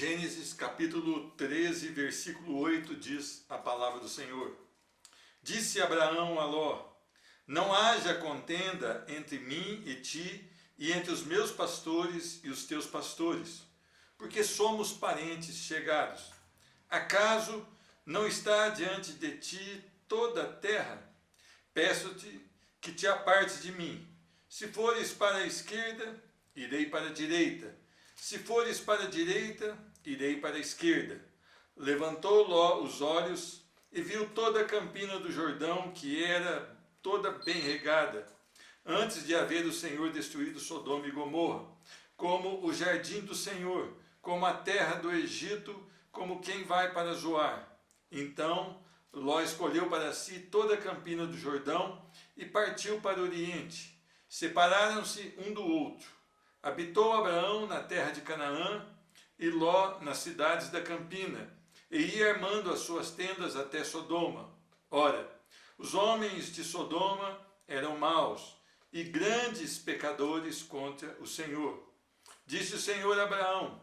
Gênesis capítulo 13, versículo 8, diz a palavra do Senhor. Disse Abraão a Ló: não haja contenda entre mim e ti, e entre os meus pastores e os teus pastores, porque somos parentes chegados. Acaso não está diante de ti toda a terra? Peço-te que te apartes de mim. Se fores para a esquerda, irei para a direita. Se fores para a direita, irei para a esquerda. Levantou Ló os olhos e viu toda a campina do Jordão, que era toda bem regada, antes de haver o Senhor destruído Sodoma e Gomorra, como o jardim do Senhor, como a terra do Egito, como quem vai para Zoar. Então Ló escolheu para si toda a campina do Jordão e partiu para o oriente. Separaram-se um do outro. Habitou Abraão na terra de Canaã e Ló nas cidades da campina, e ia armando as suas tendas até Sodoma. Ora, os homens de Sodoma eram maus e grandes pecadores contra o Senhor. Disse o Senhor a Abraão,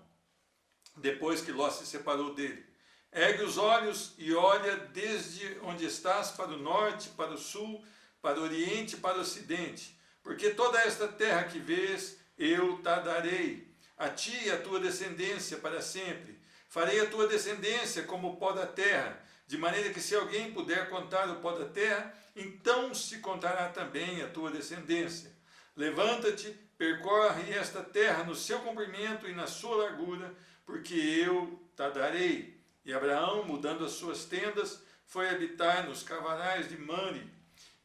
depois que Ló se separou dele: ergue os olhos e olha desde onde estás para o norte, para o sul, para o oriente e para o ocidente, porque toda esta terra que vês, eu te darei, a ti e a tua descendência para sempre. Farei a tua descendência como o pó da terra, de maneira que se alguém puder contar o pó da terra, então se contará também a tua descendência. Levanta-te, percorre esta terra no seu comprimento e na sua largura, porque eu te darei. E Abraão, mudando as suas tendas, foi habitar nos cavarais de Mamre,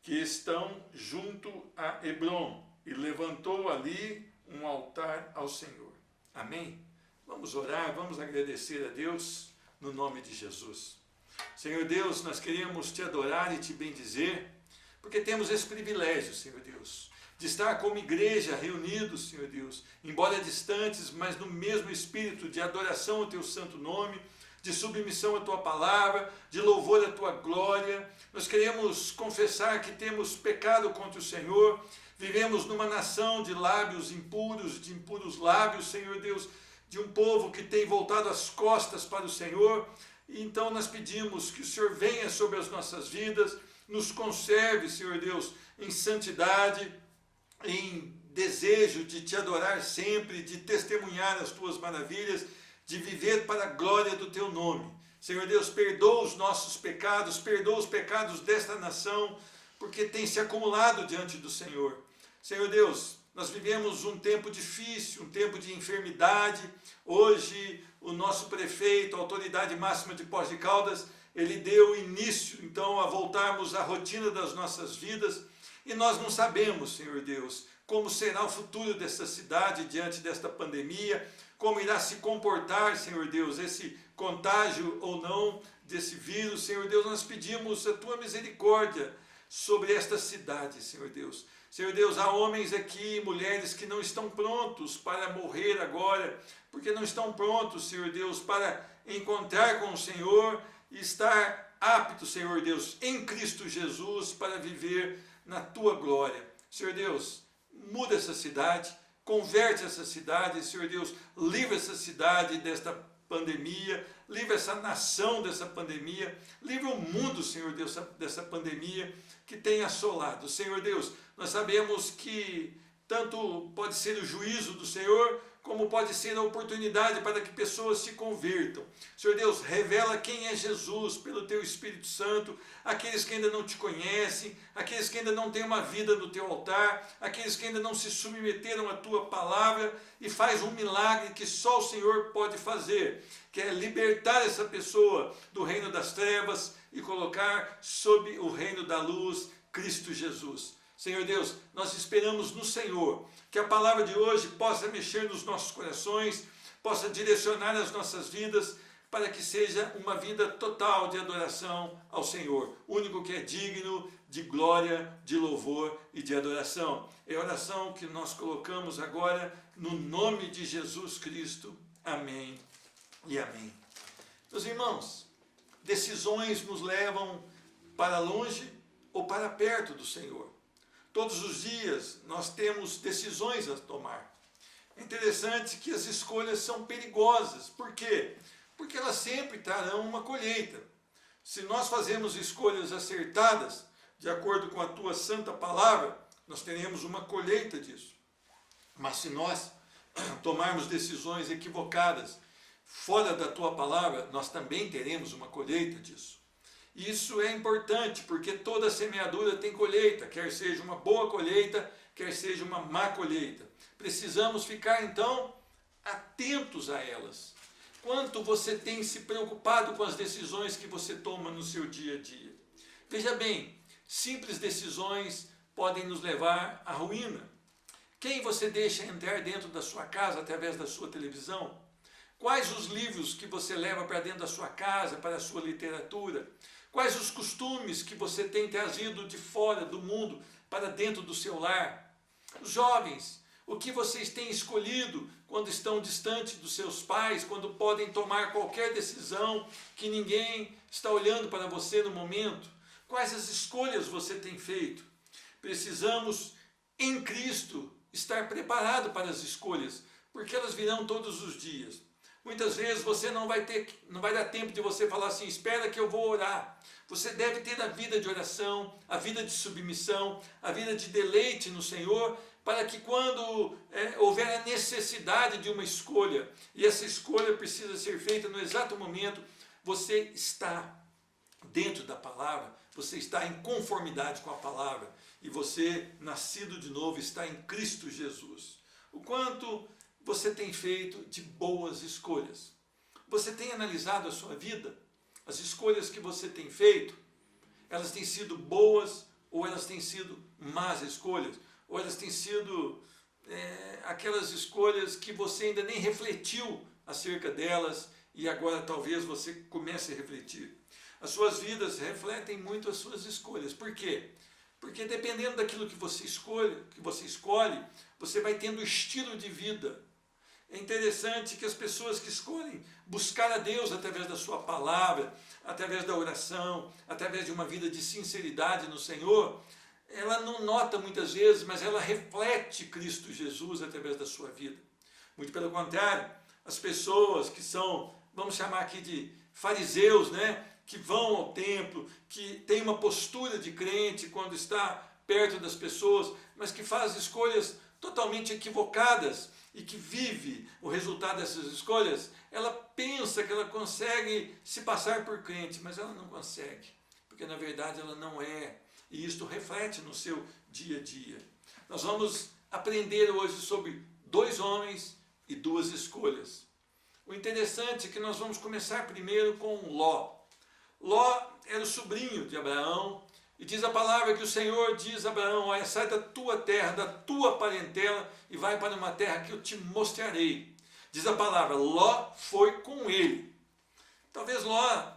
que estão junto a Hebrom, e levantou ali um altar ao Senhor. Amém? Vamos orar, vamos agradecer a Deus no nome de Jesus. Senhor Deus, nós queremos te adorar e te bendizer, porque temos esse privilégio, Senhor Deus, de estar como igreja reunidos, Senhor Deus, embora distantes, mas no mesmo espírito de adoração ao teu santo nome, de submissão à tua palavra, de louvor à tua glória. Nós queremos confessar que temos pecado contra o Senhor, vivemos numa nação de lábios impuros, de impuros lábios, Senhor Deus, de um povo que tem voltado as costas para o Senhor. E então nós pedimos que o Senhor venha sobre as nossas vidas, nos conserve, Senhor Deus, em santidade, em desejo de te adorar sempre, de testemunhar as tuas maravilhas, de viver para a glória do teu nome. Senhor Deus, perdoa os nossos pecados, perdoa os pecados desta nação, porque tem se acumulado diante do Senhor. Senhor Deus, nós vivemos um tempo difícil, um tempo de enfermidade. Hoje, o nosso prefeito, a autoridade máxima de Poços de Caldas, ele deu início, então, a voltarmos à rotina das nossas vidas. E nós não sabemos, Senhor Deus, como será o futuro dessa cidade diante desta pandemia, como irá se comportar, Senhor Deus, esse contágio ou não desse vírus. Senhor Deus, nós pedimos a tua misericórdia sobre esta cidade, Senhor Deus. Senhor Deus, há homens aqui, mulheres que não estão prontos para morrer agora, porque não estão prontos, Senhor Deus, para encontrar com o Senhor e estar aptos, Senhor Deus, em Cristo Jesus para viver na tua glória. Senhor Deus, muda essa cidade, converte essa cidade, Senhor Deus, livra essa cidade desta pandemia, livra essa nação dessa pandemia, livra o mundo, Senhor Deus, dessa pandemia que tem assolado. Senhor Deus, nós sabemos que tanto pode ser o juízo do Senhor, como pode ser a oportunidade para que pessoas se convertam. Senhor Deus, revela quem é Jesus pelo teu Espírito Santo, aqueles que ainda não te conhecem, aqueles que ainda não têm uma vida no teu altar, aqueles que ainda não se submeteram à tua palavra, e faz um milagre que só o Senhor pode fazer, que é libertar essa pessoa do reino das trevas e colocar sob o reino da luz, Cristo Jesus. Senhor Deus, nós esperamos no Senhor, que a palavra de hoje possa mexer nos nossos corações, possa direcionar as nossas vidas, para que seja uma vida total de adoração ao Senhor, único que é digno de glória, de louvor e de adoração. É a oração que nós colocamos agora no nome de Jesus Cristo. Amém e amém. Meus irmãos, decisões nos levam para longe ou para perto do Senhor. Todos os dias nós temos decisões a tomar. É interessante que as escolhas são perigosas. Por quê? Porque elas sempre trarão uma colheita. Se nós fazemos escolhas acertadas, de acordo com a tua santa palavra, nós teremos uma colheita disso. Mas se nós tomarmos decisões equivocadas, fora da tua palavra, nós também teremos uma colheita disso. Isso é importante, porque toda semeadura tem colheita, quer seja uma boa colheita, quer seja uma má colheita. Precisamos ficar, então, atentos a elas. Quanto você tem se preocupado com as decisões que você toma no seu dia a dia? Veja bem, simples decisões podem nos levar à ruína. Quem você deixa entrar dentro da sua casa através da sua televisão? Quais os livros que você leva para dentro da sua casa, para a sua literatura? Quais os costumes que você tem trazido de fora do mundo para dentro do seu lar? Os jovens, o que vocês têm escolhido quando estão distante dos seus pais, quando podem tomar qualquer decisão que ninguém está olhando para você no momento? Quais as escolhas você tem feito? Precisamos, em Cristo, estar preparado para as escolhas, porque elas virão todos os dias. Muitas vezes você não vai dar tempo de você falar assim, espera que eu vou orar. Você deve ter a vida de oração, a vida de submissão, a vida de deleite no Senhor, para que quando houver a necessidade de uma escolha, e essa escolha precisa ser feita no exato momento, você está dentro da palavra, você está em conformidade com a palavra, e você, nascido de novo, está em Cristo Jesus. O quanto você tem feito de boas escolhas? Você tem analisado a sua vida? As escolhas que você tem feito, elas têm sido boas ou elas têm sido más escolhas? Ou elas têm sido aquelas escolhas que você ainda nem refletiu acerca delas e agora talvez você comece a refletir? As suas vidas refletem muito as suas escolhas. Por quê? Porque dependendo daquilo que você escolhe, você vai tendo estilo de vida. É interessante que as pessoas que escolhem buscar a Deus através da sua palavra, através da oração, através de uma vida de sinceridade no Senhor, ela não nota muitas vezes, mas ela reflete Cristo Jesus através da sua vida. Muito pelo contrário, as pessoas que são, vamos chamar aqui de fariseus, né? Que vão ao templo, que tem uma postura de crente quando está perto das pessoas, mas que faz escolhas totalmente equivocadas e que vive o resultado dessas escolhas, ela pensa que ela consegue se passar por crente, mas ela não consegue, porque na verdade ela não é, e isto reflete no seu dia a dia. Nós vamos aprender hoje sobre 2 homens e 2 escolhas. O interessante é que nós vamos começar primeiro com Ló. Ló era o sobrinho de Abraão, e diz a palavra que o Senhor diz a Abraão, olha, sai da tua terra, da tua parentela, e vai para uma terra que eu te mostrarei. Diz a palavra, Ló foi com ele. Talvez Ló,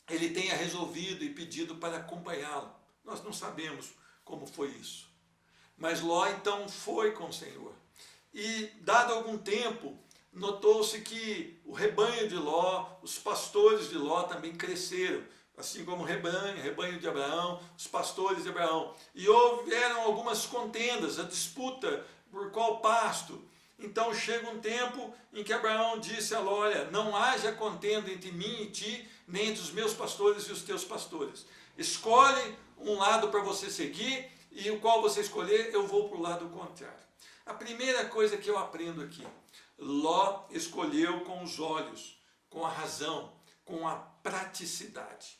ele tenha resolvido e pedido para acompanhá-lo. Nós não sabemos como foi isso. Mas Ló então foi com o Senhor. E dado algum tempo, notou-se que o rebanho de Ló, os pastores de Ló também cresceram, assim como o rebanho de Abraão, os pastores de Abraão. E houveram algumas contendas, a disputa por qual pasto. Então chega um tempo em que Abraão disse a Ló, olha, não haja contenda entre mim e ti, nem entre os meus pastores e os teus pastores. Escolhe um lado para você seguir, e o qual você escolher, eu vou para o lado contrário. A primeira coisa que eu aprendo aqui, Ló escolheu com os olhos, com a razão, com a praticidade.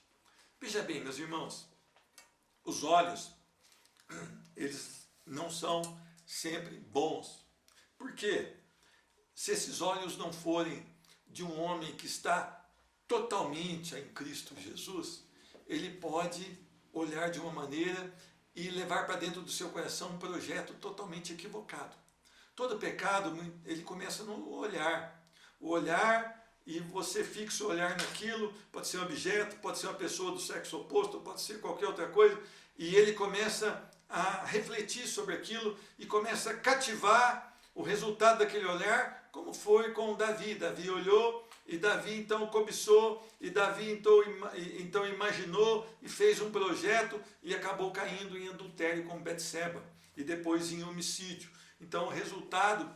Veja bem, meus irmãos, os olhos, eles não são sempre bons. Por quê? Se esses olhos não forem de um homem que está totalmente em Cristo Jesus, ele pode olhar de uma maneira e levar para dentro do seu coração um projeto totalmente equivocado. Todo pecado, ele começa no olhar. O olhar, e você fixa o olhar naquilo, pode ser um objeto, pode ser uma pessoa do sexo oposto, pode ser qualquer outra coisa, e ele começa a refletir sobre aquilo e começa a cativar o resultado daquele olhar, como foi com Davi. Davi olhou e Davi então cobiçou, e Davi então imaginou e fez um projeto e acabou caindo em adultério com Betseba e depois em homicídio. Então o resultado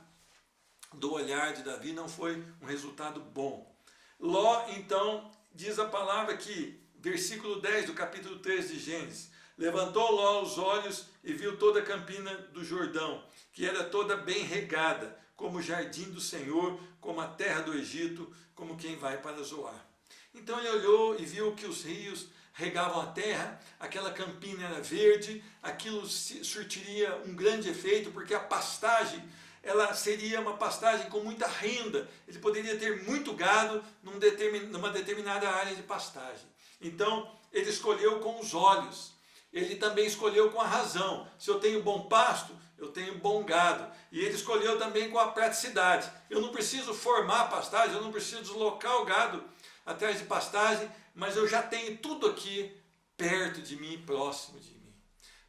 do olhar de Davi não foi um resultado bom. Ló, então, diz a palavra que, versículo 10 do capítulo 3 de Gênesis, levantou Ló os olhos e viu toda a campina do Jordão, que era toda bem regada, como o jardim do Senhor, como a terra do Egito, como quem vai para Zoar. Então ele olhou e viu que os rios regavam a terra, aquela campina era verde, aquilo surtiria um grande efeito, porque a pastagem, ela seria uma pastagem com muita renda, ele poderia ter muito gado numa determinada área de pastagem. Então ele escolheu com os olhos, ele também escolheu com a razão. Se eu tenho bom pasto, eu tenho bom gado. E ele escolheu também com a praticidade. Eu não preciso formar a pastagem, eu não preciso deslocar o gado atrás de pastagem, mas eu já tenho tudo aqui perto de mim, próximo de mim.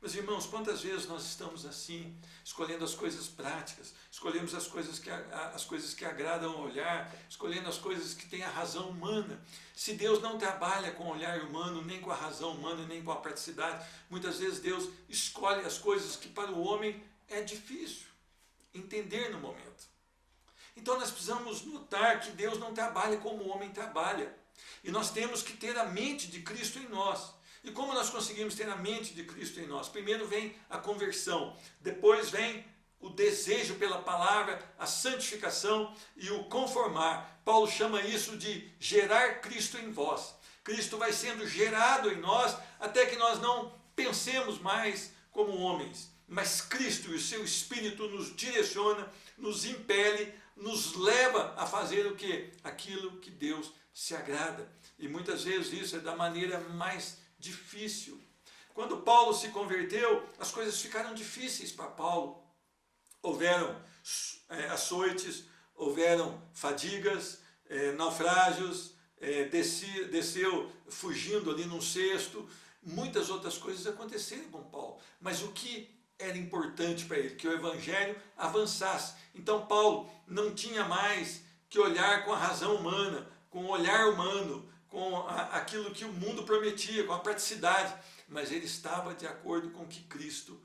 Meus irmãos, quantas vezes nós estamos assim, escolhendo as coisas práticas, escolhemos as coisas que agradam ao olhar, escolhendo as coisas que têm a razão humana. Se Deus não trabalha com o olhar humano, nem com a razão humana, nem com a praticidade, muitas vezes Deus escolhe as coisas que para o homem é difícil entender no momento. Então nós precisamos notar que Deus não trabalha como o homem trabalha. E nós temos que ter a mente de Cristo em nós. E como nós conseguimos ter a mente de Cristo em nós? Primeiro vem a conversão, depois vem o desejo pela palavra, a santificação e o conformar. Paulo chama isso de gerar Cristo em vós. Cristo vai sendo gerado em nós até que nós não pensemos mais como homens, mas Cristo e o seu Espírito nos direciona, nos impele, nos leva a fazer o quê? Aquilo que Deus se agrada. E muitas vezes isso é da maneira mais difícil. Quando Paulo se converteu, as coisas ficaram difíceis para Paulo. Houveram açoites, houveram fadigas, naufrágios, desceu fugindo ali num cesto, muitas outras coisas aconteceram com Paulo. Mas o que era importante para ele? Que o evangelho avançasse. Então Paulo não tinha mais que olhar com a razão humana, com o olhar humano, com aquilo que o mundo prometia, com a praticidade, mas ele estava de acordo com o que Cristo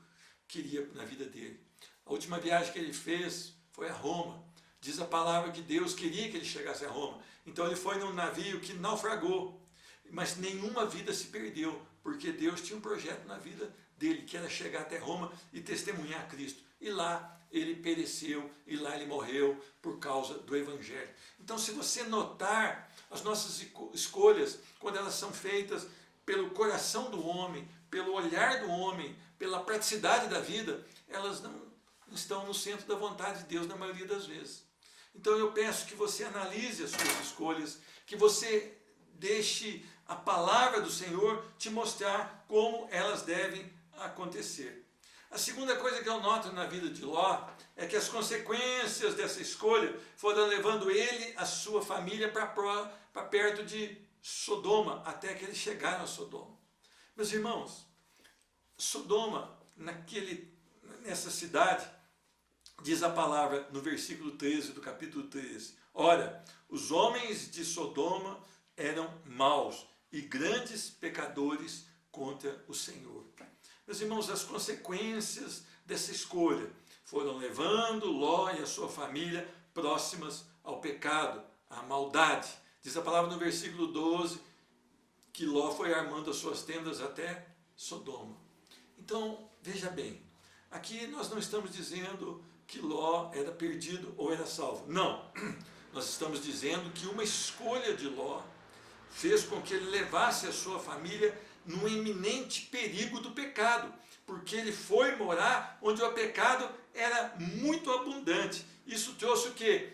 queria na vida dele. A última viagem que ele fez foi a Roma. Diz a palavra que Deus queria que ele chegasse a Roma. Então ele foi num navio que naufragou, mas nenhuma vida se perdeu, porque Deus tinha um projeto na vida dele, que era chegar até Roma e testemunhar Cristo. E lá ele pereceu, e lá ele morreu por causa do Evangelho. Então, se você notar, as nossas escolhas, quando elas são feitas pelo coração do homem, pelo olhar do homem, pela praticidade da vida, elas não estão no centro da vontade de Deus na maioria das vezes. Então eu peço que você analise as suas escolhas, que você deixe a palavra do Senhor te mostrar como elas devem acontecer. A segunda coisa que eu noto na vida de Ló é que as consequências dessa escolha foram levando ele, a sua família, para perto de Sodoma, até que eles chegaram a Sodoma. Meus irmãos, Sodoma, nessa cidade, diz a palavra no versículo 13 do capítulo 13, ora, os homens de Sodoma eram maus e grandes pecadores contra o Senhor. Meus irmãos, as consequências dessa escolha foram levando Ló e a sua família próximas ao pecado, à maldade. Diz a palavra no versículo 12 que Ló foi armando as suas tendas até Sodoma. Então, veja bem, aqui nós não estamos dizendo que Ló era perdido ou era salvo. Não, nós estamos dizendo que uma escolha de Ló fez com que ele levasse a sua família num iminente perigo do pecado, porque ele foi morar onde o pecado era muito abundante. Isso trouxe o quê?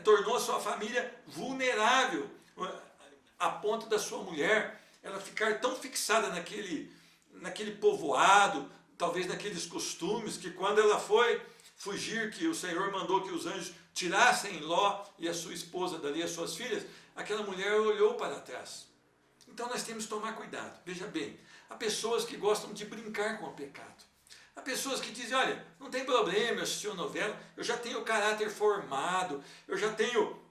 Tornou a sua família vulnerável, a ponto da sua mulher ela ficar tão fixada naquele povoado, talvez naqueles costumes, que quando ela foi fugir, que o Senhor mandou que os anjos tirassem Ló e a sua esposa dali, as suas filhas, aquela mulher olhou para trás. Então nós temos que tomar cuidado. Veja bem, há pessoas que gostam de brincar com o pecado. Há pessoas que dizem, olha, não tem problema eu assistir uma novela, eu já tenho o caráter formado, eu já tenho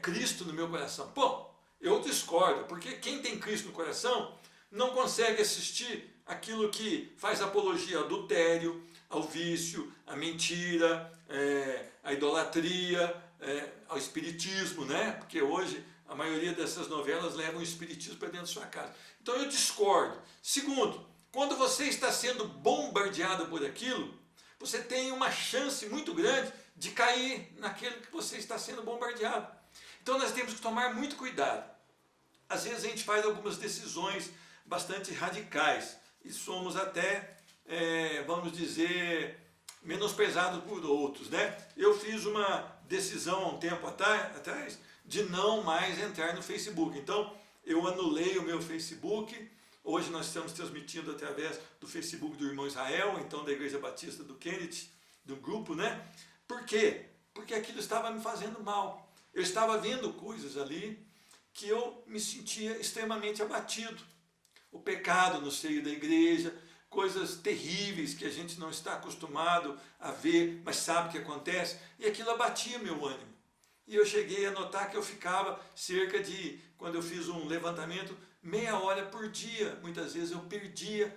Cristo no meu coração. Bom, eu discordo, porque quem tem Cristo no coração não consegue assistir aquilo que faz apologia ao adultério, ao vício, à mentira, à idolatria, ao espiritismo, né? Porque hoje a maioria dessas novelas levam o espiritismo para dentro da sua casa. Então eu discordo. Segundo, quando você está sendo bombardeado por aquilo, você tem uma chance muito grande de cair naquilo que você está sendo bombardeado. Então nós temos que tomar muito cuidado. Às vezes a gente faz algumas decisões bastante radicais e somos até, vamos dizer, menosprezados por outros, né? Eu fiz uma decisão há um tempo atrás de não mais entrar no Facebook. Então eu anulei o meu Facebook. Hoje nós estamos transmitindo através do Facebook do Irmão Israel, então da Igreja Batista do Kennedy, do grupo, né? Por quê? Porque aquilo estava me fazendo mal. Eu estava vendo coisas ali que eu me sentia extremamente abatido. O pecado no seio da igreja, coisas terríveis que a gente não está acostumado a ver, mas sabe que acontece, e aquilo abatia meu ânimo. E eu cheguei a notar que eu ficava cerca de, quando eu fiz um levantamento, meia hora por dia. Muitas vezes eu perdia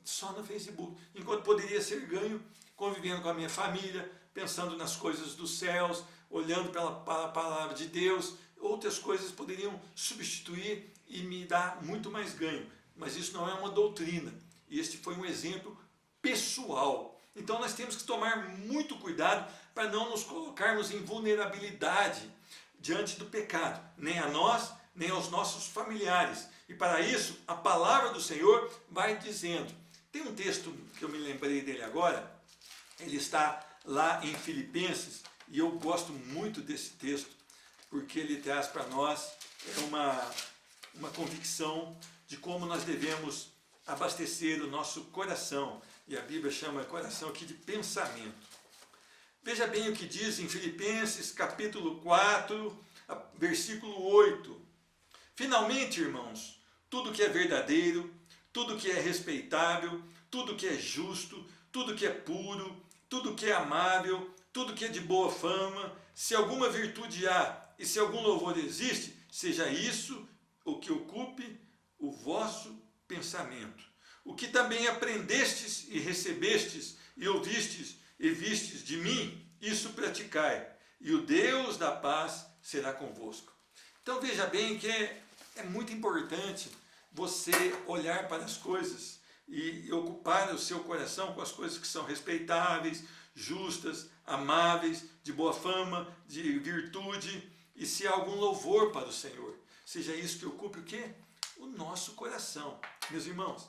só no Facebook, enquanto poderia ser ganho convivendo com a minha família, pensando nas coisas dos céus, olhando para a palavra de Deus. Outras coisas poderiam substituir e me dar muito mais ganho. Mas isso não é uma doutrina. Este foi um exemplo pessoal. Então nós temos que tomar muito cuidado para não nos colocarmos em vulnerabilidade diante do pecado, nem a nós, nem aos nossos familiares. E para isso, a palavra do Senhor vai dizendo. Tem um texto que eu me lembrei dele agora, ele está lá em Filipenses, e eu gosto muito desse texto, porque ele traz para nós uma convicção de como nós devemos abastecer o nosso coração. E a Bíblia chama coração aqui de pensamento. Veja bem o que diz em Filipenses capítulo 4, versículo 8. Finalmente, irmãos, tudo que é verdadeiro, tudo que é respeitável, tudo que é justo, tudo que é puro, tudo que é amável, tudo que é de boa fama, se alguma virtude há e se algum louvor existe, seja isso o que ocupe o vosso pensamento. O que também aprendestes e recebestes e ouvistes e vistes de mim, isso praticai, e o Deus da paz será convosco. Então veja bem que é muito importante você olhar para as coisas e ocupar o seu coração com as coisas que são respeitáveis, justas, amáveis, de boa fama, de virtude, e se há algum louvor para o Senhor. Seja isso que ocupe o quê? O nosso coração. Meus irmãos,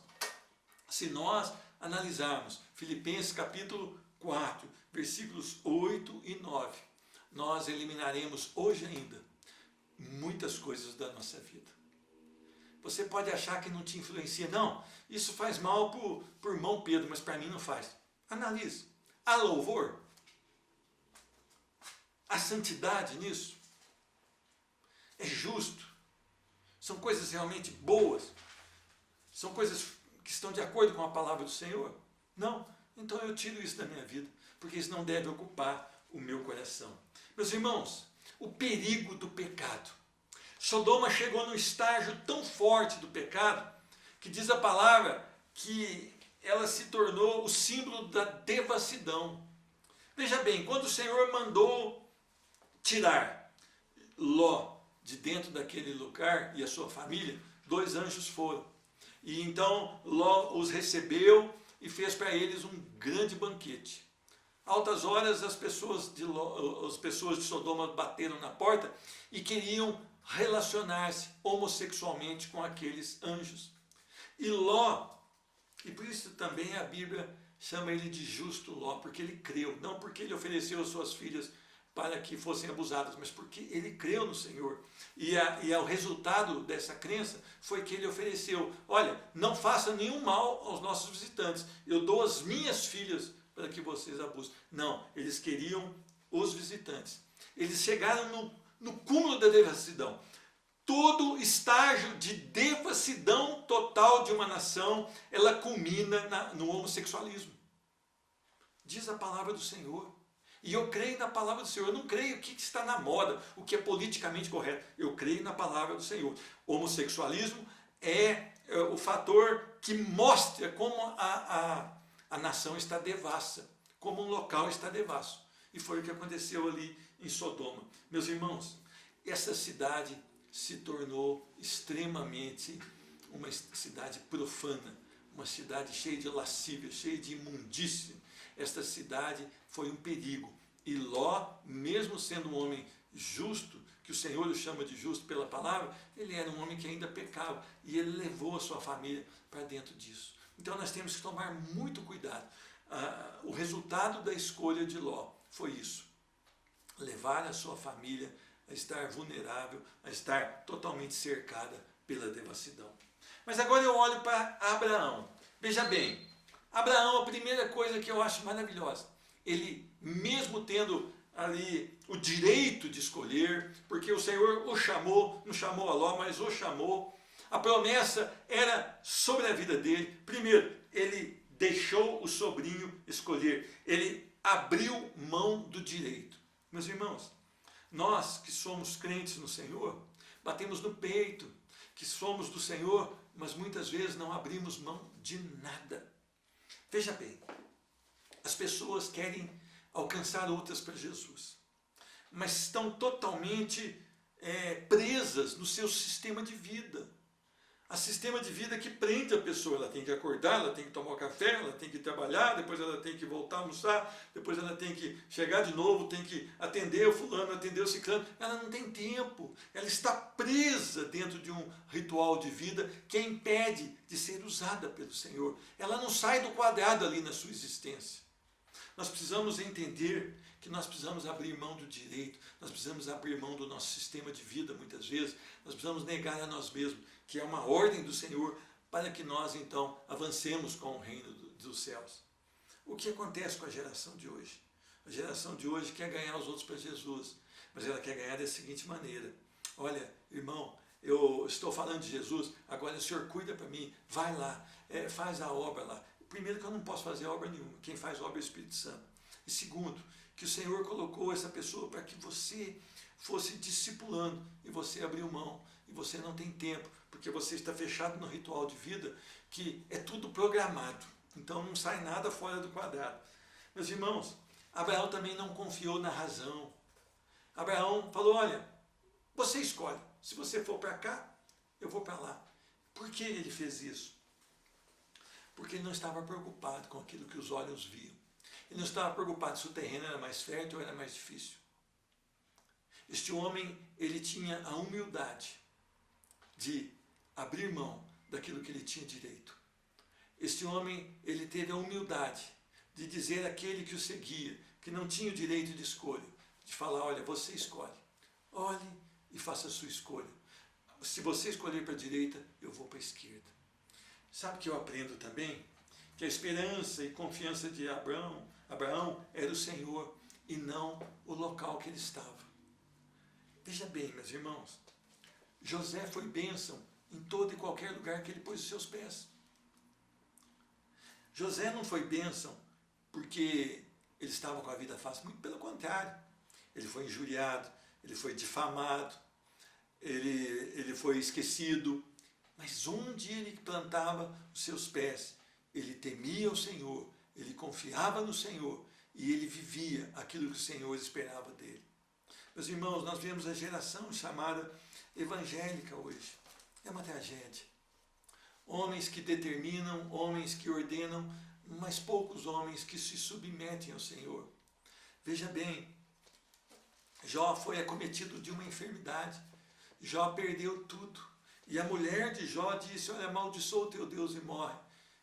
se nós analisarmos Filipenses capítulo 4, versículos 8 e 9, nós eliminaremos hoje ainda muitas coisas da nossa vida. Você pode achar que não te influencia. Não, isso faz mal por irmão Pedro, mas para mim não faz. Analise. Há louvor? Há santidade nisso? É justo? São coisas realmente boas? São coisas que estão de acordo com a palavra do Senhor? Não. Então eu tiro isso da minha vida, porque isso não deve ocupar o meu coração. Meus irmãos, o perigo do pecado. Sodoma chegou num estágio tão forte do pecado, que diz a palavra que ela se tornou o símbolo da devassidão. Veja bem, quando o Senhor mandou tirar Ló de dentro daquele lugar e a sua família, 2 anjos foram. E então Ló os recebeu e fez para eles um grande banquete. Altas horas as pessoas de Sodoma bateram na porta e queriam relacionar-se homossexualmente com aqueles anjos. E Ló, e por isso também a Bíblia chama ele de justo Ló, porque ele creu, não porque ele ofereceu suas filhas para que fossem abusadas, mas porque ele creu no Senhor. E o resultado dessa crença foi que ele ofereceu, olha, não faça nenhum mal aos nossos visitantes, eu dou as minhas filhas para que vocês abusem. Não, eles queriam os visitantes. Eles chegaram no cúmulo da devassidão. Todo estágio de devassidão total de uma nação, ela culmina no homossexualismo. Diz a palavra do Senhor. E eu creio na palavra do Senhor. Eu não creio o que está na moda, o que é politicamente correto. Eu creio na palavra do Senhor. O homossexualismo é o fator que mostra como a nação está devassa, como um local está devasso. E foi o que aconteceu ali em Sodoma. Meus irmãos, essa cidade se tornou extremamente uma cidade profana, uma cidade cheia de lascívia, cheia de imundície. Esta cidade foi um perigo. E Ló, mesmo sendo um homem justo, que o Senhor o chama de justo pela palavra, ele era um homem que ainda pecava. E ele levou a sua família para dentro disso. Então nós temos que tomar muito cuidado. O resultado da escolha de Ló foi isso. Levar a sua família a estar vulnerável, a estar totalmente cercada pela devassidão. Mas agora eu olho para Abraão. Veja bem, Abraão, a primeira coisa que eu acho maravilhosa, ele mesmo tendo ali o direito de escolher, porque o Senhor o chamou, não chamou a Ló, mas o chamou, a promessa era sobre a vida dele. Primeiro, ele deixou o sobrinho escolher, ele abriu mão do direito. Meus irmãos, nós que somos crentes no Senhor, batemos no peito que somos do Senhor, mas muitas vezes não abrimos mão de nada. Veja bem, as pessoas querem alcançar outras para Jesus, mas estão totalmente presas no seu sistema de vida. A sistema de vida que prende a pessoa. Ela tem que acordar, ela tem que tomar café, ela tem que trabalhar, depois ela tem que voltar a almoçar, depois ela tem que chegar de novo, tem que atender o fulano, atender o ciclano. Ela não tem tempo. Ela está presa dentro de um ritual de vida que a impede de ser usada pelo Senhor. Ela não sai do quadrado ali na sua existência. Nós precisamos entender que nós precisamos abrir mão do direito, nós precisamos abrir mão do nosso sistema de vida muitas vezes, nós precisamos negar a nós mesmos, que é uma ordem do Senhor, para que nós então avancemos com o reino dos céus. O que acontece com a geração de hoje? A geração de hoje quer ganhar os outros para Jesus, mas ela quer ganhar da seguinte maneira: olha, irmão, eu estou falando de Jesus, agora o Senhor cuida para mim, vai lá, faz a obra lá. Primeiro, que eu não posso fazer obra nenhuma, quem faz obra é o Espírito Santo. E segundo, que o Senhor colocou essa pessoa para que você fosse discipulando, e você abriu mão, e você não tem tempo, porque você está fechado no ritual de vida, que é tudo programado, então não sai nada fora do quadrado. Meus irmãos, Abraão também não confiou na razão. Abraão falou: olha, você escolhe, se você for para cá, eu vou para lá. Por que ele fez isso? Porque ele não estava preocupado com aquilo que os olhos viam. Ele não estava preocupado se o terreno era mais fértil ou era mais difícil. Este homem, ele tinha a humildade de abrir mão daquilo que ele tinha direito. Este homem, ele teve a humildade de dizer àquele que o seguia, que não tinha o direito de escolha, de falar: olha, você escolhe. Olhe e faça a sua escolha. Se você escolher para a direita, eu vou para a esquerda. Sabe que eu aprendo também? Que a esperança e confiança de Abraão era o Senhor e não o local que ele estava. Veja bem, meus irmãos, José foi bênção em todo e qualquer lugar que ele pôs os seus pés. José não foi bênção porque ele estava com a vida fácil, muito pelo contrário. Ele foi injuriado, ele foi difamado, ele foi esquecido. Mas onde ele plantava os seus pés, ele temia o Senhor, ele confiava no Senhor e ele vivia aquilo que o Senhor esperava dele. Meus irmãos, nós vemos a geração chamada evangélica hoje. É uma tragédia. Homens que determinam, homens que ordenam, mas poucos homens que se submetem ao Senhor. Veja bem, Jó foi acometido de uma enfermidade. Jó perdeu tudo. E a mulher de Jó disse: olha, amaldiçoa o teu Deus e morre.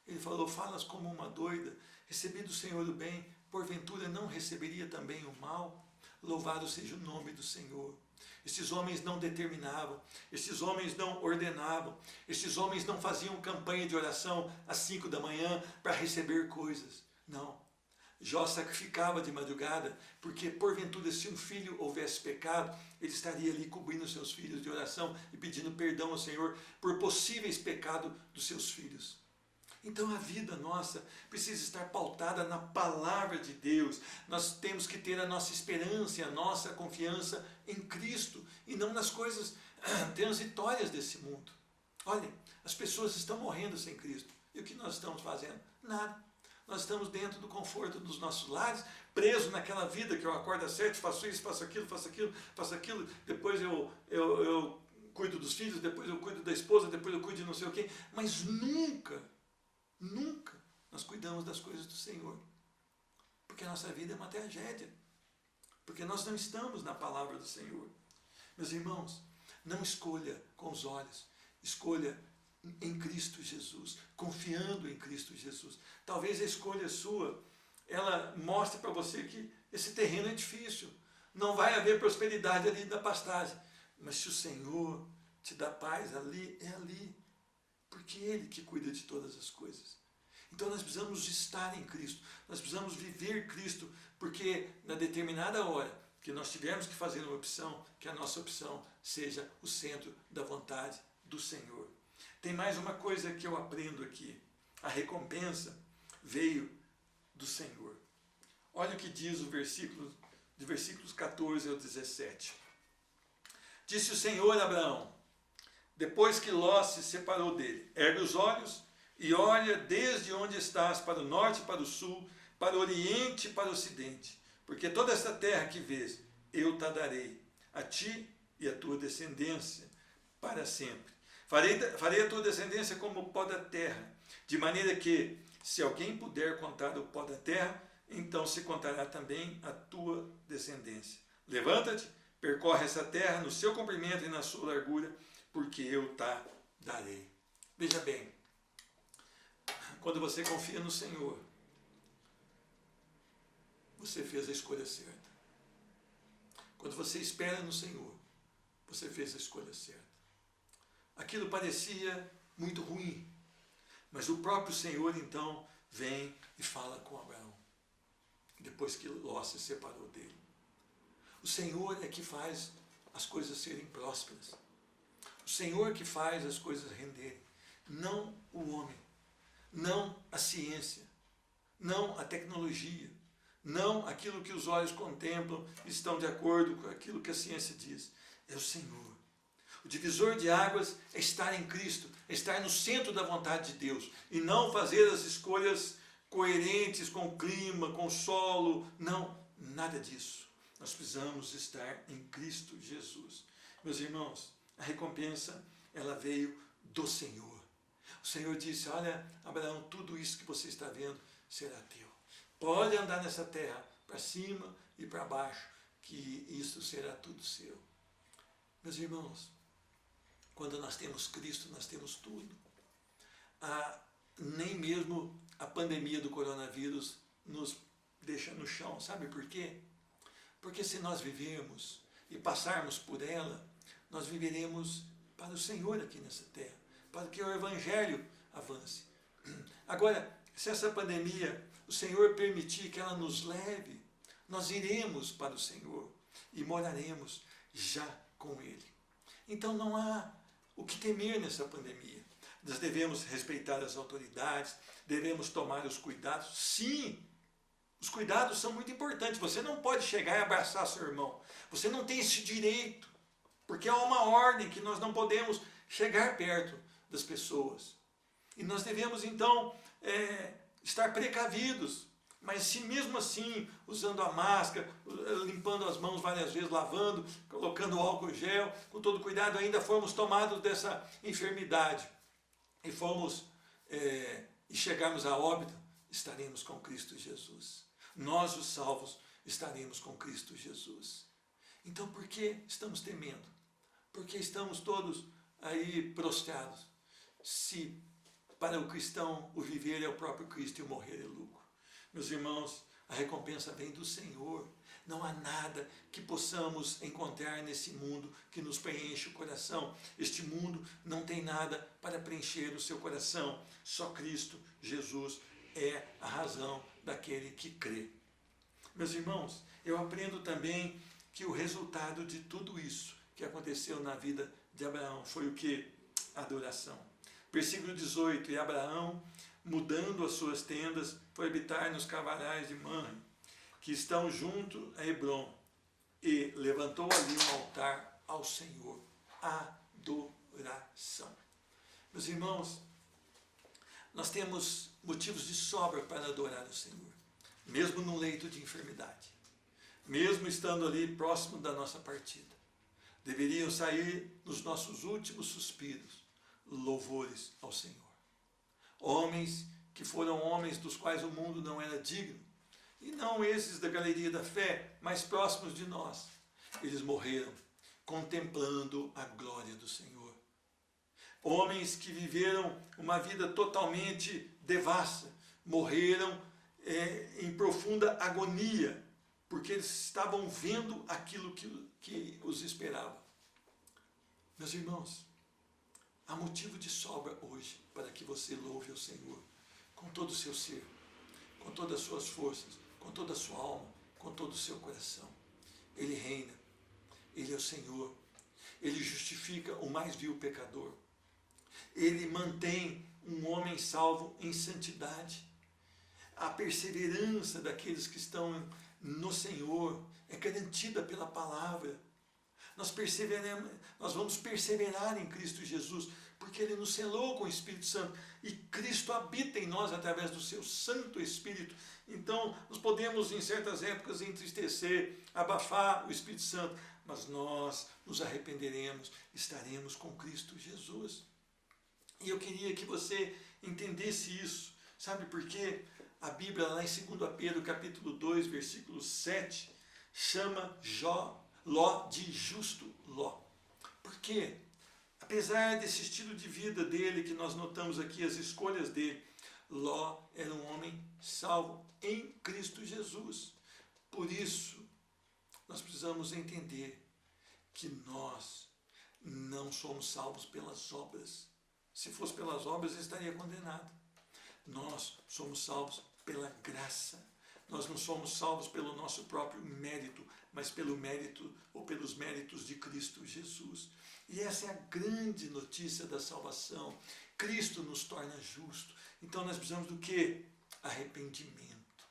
Ele falou: falas como uma doida, recebi do Senhor o bem, porventura não receberia também o mal? Louvado seja o nome do Senhor. Estes homens não determinavam, estes homens não ordenavam, estes homens não faziam campanha de oração às 5 da manhã para receber coisas. Não. Jó sacrificava de madrugada, porque porventura se um filho houvesse pecado, ele estaria ali cobrindo seus filhos de oração e pedindo perdão ao Senhor por possíveis pecados dos seus filhos. Então a vida nossa precisa estar pautada na palavra de Deus. Nós temos que ter a nossa esperança e a nossa confiança em Cristo e não nas coisas transitórias desse mundo. Olha, as pessoas estão morrendo sem Cristo. E o que nós estamos fazendo? Nada. Nós estamos dentro do conforto dos nossos lares, presos naquela vida que eu acordo às 7, faço isso, faço aquilo, faço aquilo, faço aquilo, depois eu cuido dos filhos, depois eu cuido da esposa, depois eu cuido de não sei o quê, mas nunca nós cuidamos das coisas do Senhor, porque a nossa vida é uma tragédia, porque nós não estamos na palavra do Senhor. Meus irmãos, não escolha com os olhos, escolha em Cristo Jesus, confiando em Cristo Jesus. Talvez a escolha sua, ela mostre para você que esse terreno é difícil, não vai haver prosperidade ali na pastagem, mas se o Senhor te dá paz ali, é ali, porque Ele que cuida de todas as coisas. Então nós precisamos estar em Cristo, nós precisamos viver Cristo, porque na determinada hora que nós tivermos que fazer uma opção, que a nossa opção seja o centro da vontade do Senhor. Tem mais uma coisa que eu aprendo aqui. A recompensa veio do Senhor. Olha o que diz o versículo, de versículos 14 ao 17. Disse o Senhor a Abraão, depois que Ló se separou dele, ergue os olhos e olha desde onde estás para o norte e para o sul, para o oriente e para o ocidente, porque toda esta terra que vês, eu te darei, a ti e a tua descendência, para sempre. Farei a tua descendência como o pó da terra, de maneira que, se alguém puder contar o pó da terra, então se contará também a tua descendência. Levanta-te, percorre essa terra no seu comprimento e na sua largura, porque eu te darei. Veja bem, quando você confia no Senhor, você fez a escolha certa. Quando você espera no Senhor, você fez a escolha certa. Aquilo parecia muito ruim, mas o próprio Senhor então vem e fala com Abraão, depois que Ló se separou dele. O Senhor é que faz as coisas serem prósperas. O Senhor que faz as coisas renderem, não o homem, não a ciência, não a tecnologia, não aquilo que os olhos contemplam e estão de acordo com aquilo que a ciência diz. É o Senhor. O divisor de águas é estar em Cristo, é estar no centro da vontade de Deus e não fazer as escolhas coerentes com o clima, com o solo. Não, nada disso. Nós precisamos estar em Cristo Jesus. Meus irmãos, a recompensa, ela veio do Senhor. O Senhor disse, olha, Abraão, tudo isso que você está vendo será teu. Pode andar nessa terra, para cima e para baixo, que isso será tudo seu. Meus irmãos, quando nós temos Cristo, nós temos tudo. Nem mesmo a pandemia do coronavírus nos deixa no chão. Sabe por quê? Porque se nós vivermos e passarmos por ela, nós viveremos para o Senhor aqui nessa terra, para que o Evangelho avance. Agora, se essa pandemia, o Senhor permitir que ela nos leve, nós iremos para o Senhor e moraremos já com Ele. Então não há o que temer nessa pandemia. Nós devemos respeitar as autoridades, devemos tomar os cuidados. Sim, os cuidados são muito importantes. Você não pode chegar e abraçar seu irmão. Você não tem esse direito, porque há uma ordem que nós não podemos chegar perto das pessoas. E nós devemos, então, estar precavidos. Mas se mesmo assim, usando a máscara, limpando as mãos várias vezes, lavando, colocando álcool gel, com todo cuidado, ainda formos tomados dessa enfermidade e chegarmos a óbito, estaremos com Cristo Jesus. Nós, os salvos, estaremos com Cristo Jesus. Então, por que estamos temendo? Por que estamos todos aí prostrados? Se para o cristão o viver é o próprio Cristo e o morrer é lucro. Meus irmãos, a recompensa vem do Senhor. Não há nada que possamos encontrar nesse mundo que nos preenche o coração. Este mundo não tem nada para preencher o seu coração. Só Cristo, Jesus, é a razão daquele que crê. Meus irmãos, eu aprendo também que o resultado de tudo isso que aconteceu na vida de Abraão foi o quê? Adoração. Versículo 18, e Abraão, mudando as suas tendas, foi habitar nos cavaleiros de Manre, que estão junto a Hebrom, e levantou ali um altar ao Senhor. Adoração. Meus irmãos, nós temos motivos de sobra para adorar o Senhor, mesmo no leito de enfermidade, mesmo estando ali próximo da nossa partida. Deveriam sair nos nossos últimos suspiros louvores ao Senhor. Homens que foram homens dos quais o mundo não era digno, e não esses da galeria da fé, mais próximos de nós. Eles morreram contemplando a glória do Senhor. Homens que viveram uma vida totalmente devassa, morreram em profunda agonia, porque eles estavam vendo aquilo que os esperava. Meus irmãos, há motivo de sobra hoje para que você louve ao Senhor com todo o seu ser, com todas as suas forças, com toda a sua alma, com todo o seu coração. Ele reina, Ele é o Senhor, Ele justifica o mais vil pecador, Ele mantém um homem salvo em santidade. A perseverança daqueles que estão no Senhor é garantida pela palavra. Nós vamos perseverar em Cristo Jesus, porque Ele nos selou com o Espírito Santo, e Cristo habita em nós através do seu Santo Espírito. Então, nós podemos em certas épocas entristecer, abafar o Espírito Santo, mas nós nos arrependeremos, estaremos com Cristo Jesus. E eu queria que você entendesse isso, sabe por quê? A Bíblia, lá em 2 Pedro, capítulo 2, versículo 7, chama Ló de justo Ló. Por quê? Apesar desse estilo de vida dele, que nós notamos aqui, as escolhas dele, Ló era um homem salvo em Cristo Jesus. Por isso, nós precisamos entender que nós não somos salvos pelas obras. Se fosse pelas obras, ele estaria condenado. Nós somos salvos pela graça. Nós não somos salvos pelo nosso próprio mérito, mas pelo mérito ou pelos méritos de Cristo Jesus. E essa é a grande notícia da salvação. Cristo nos torna justos. Então nós precisamos do quê? Arrependimento.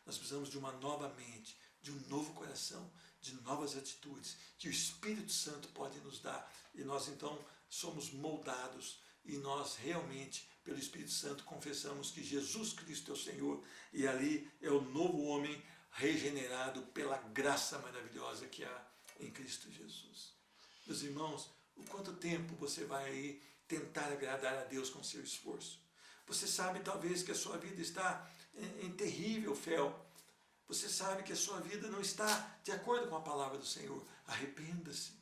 Nós precisamos de uma nova mente, de um novo coração, de novas atitudes, que o Espírito Santo pode nos dar. E nós então somos moldados, e nós realmente, pelo Espírito Santo, confessamos que Jesus Cristo é o Senhor, e ali é o novo homem regenerado pela graça maravilhosa que há em Cristo Jesus. Meus irmãos, o quanto tempo você vai aí tentar agradar a Deus com seu esforço? Você sabe talvez que a sua vida está em terrível fel. Você sabe que a sua vida não está de acordo com a palavra do Senhor. Arrependa-se.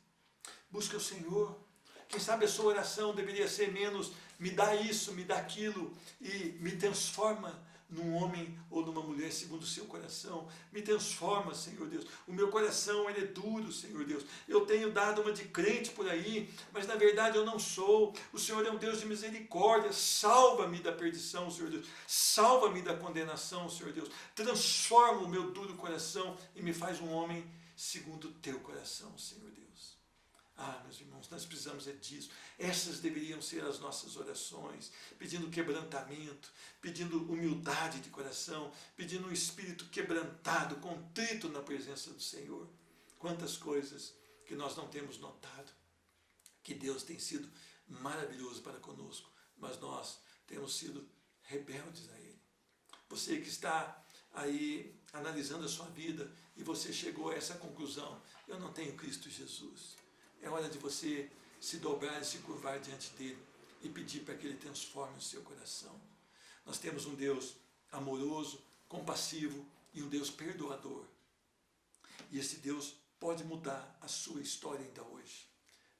Busque o Senhor. Quem sabe a sua oração deveria ser menos: me dá isso, me dá aquilo, e me transforma num homem ou numa mulher segundo o seu coração. Me transforma, Senhor Deus. O meu coração, ele é duro, Senhor Deus. Eu tenho dado uma de crente por aí, mas na verdade eu não sou. O Senhor é um Deus de misericórdia. Salva-me da perdição, Senhor Deus. Salva-me da condenação, Senhor Deus. Transforma o meu duro coração e me faz um homem segundo o teu coração, Senhor Deus. Ah, meus irmãos, nós precisamos disso. Essas deveriam ser as nossas orações, pedindo quebrantamento, pedindo humildade de coração, pedindo um espírito quebrantado, contrito na presença do Senhor. Quantas coisas que nós não temos notado, que Deus tem sido maravilhoso para conosco, mas nós temos sido rebeldes a Ele. Você que está aí analisando a sua vida e você chegou a essa conclusão: eu não tenho Cristo Jesus. É hora de você se dobrar e se curvar diante dele e pedir para que ele transforme o seu coração. Nós temos um Deus amoroso, compassivo e um Deus perdoador. E esse Deus pode mudar a sua história ainda hoje.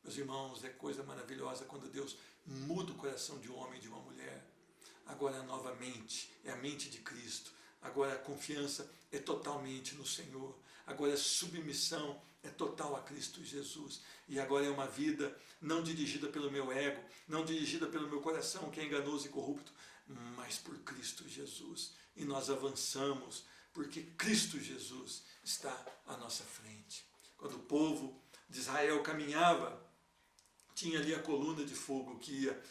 Meus irmãos, é coisa maravilhosa quando Deus muda o coração de um homem e de uma mulher. Agora novamente é a mente de Cristo. Agora a confiança é totalmente no Senhor. Agora a submissão é total a Cristo Jesus. E agora é uma vida não dirigida pelo meu ego, não dirigida pelo meu coração, que é enganoso e corrupto, mas por Cristo Jesus. E nós avançamos, porque Cristo Jesus está à nossa frente. Quando o povo de Israel caminhava, tinha ali a coluna de fogo que ia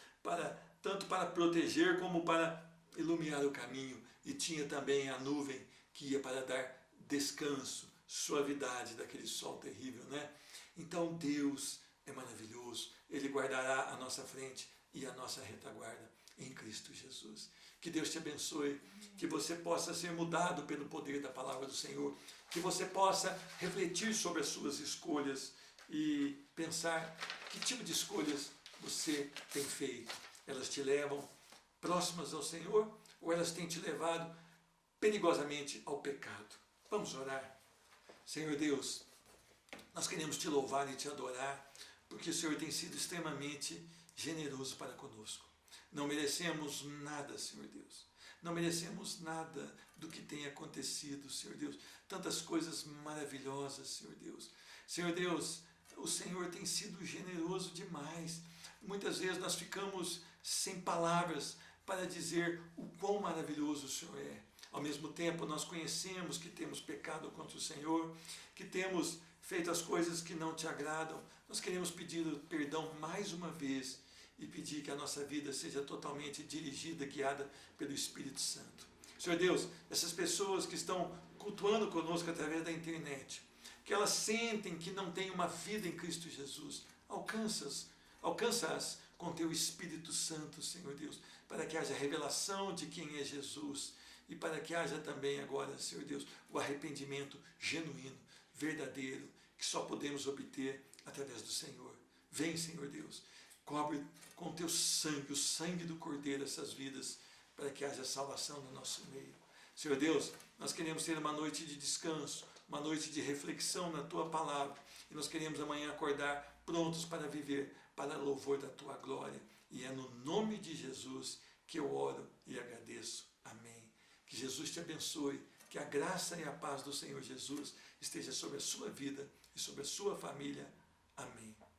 tanto para proteger como para iluminar o caminho. E tinha também a nuvem que ia para dar descanso, suavidade daquele sol terrível, né? Então Deus é maravilhoso. Ele guardará a nossa frente e a nossa retaguarda. em Cristo Jesus. Que Deus te abençoe, que você possa ser mudado pelo poder da palavra do Senhor, que você possa refletir sobre as suas escolhas e pensar que tipo de escolhas você tem feito. Elas te levam próximas ao Senhor ou elas têm te levado perigosamente ao pecado? Vamos orar. Senhor Deus, nós queremos te louvar e te adorar, porque o Senhor tem sido extremamente generoso para conosco. Não merecemos nada, Senhor Deus. Não merecemos nada do que tem acontecido, Senhor Deus. Tantas coisas maravilhosas, Senhor Deus. Senhor Deus, o Senhor tem sido generoso demais. Muitas vezes nós ficamos sem palavras para dizer o quão maravilhoso o Senhor é. Ao mesmo tempo, nós conhecemos que temos pecado contra o Senhor, que temos feito as coisas que não te agradam. Nós queremos pedir perdão mais uma vez e pedir que a nossa vida seja totalmente dirigida, guiada pelo Espírito Santo. Senhor Deus, essas pessoas que estão cultuando conosco através da internet, que elas sentem que não têm uma vida em Cristo Jesus, alcança-as com teu Espírito Santo, Senhor Deus, para que haja revelação de quem é Jesus e para que haja também agora, Senhor Deus, o arrependimento genuíno, verdadeiro, que só podemos obter através do Senhor. Vem, Senhor Deus, cobre com teu sangue, o sangue do Cordeiro, essas vidas, para que haja salvação no nosso meio. Senhor Deus, nós queremos ter uma noite de descanso, uma noite de reflexão na tua palavra, e nós queremos amanhã acordar prontos para viver para louvor da tua glória. E é no nome de Jesus que eu oro e agradeço. Amém. Que Jesus te abençoe, que a graça e a paz do Senhor Jesus esteja sobre a sua vida e sobre a sua família. Amém.